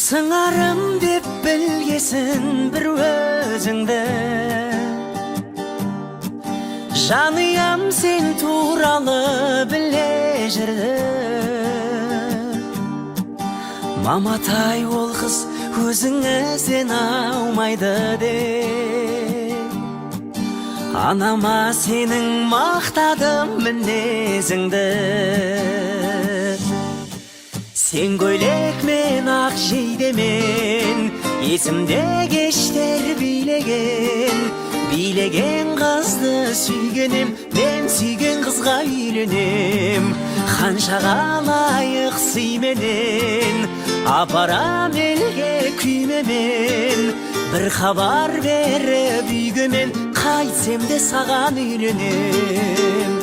Сыңарым деп білгесін бір өзіңді, жаныям сен туралы біле жүрді. Маматай ол қыз өзіңізден аумайды деп, анама сенің мақтадым мінезіңді. Сен көйлек мен ақ жейдемен, есімде кештер билеген қызды сүйгенем, мен сүйген қызға үйленем. Қаншаға лайық сыйменен, апарам елге күймемен. Бір хабар беріп үйге мен, қайтсем де саған үйленем.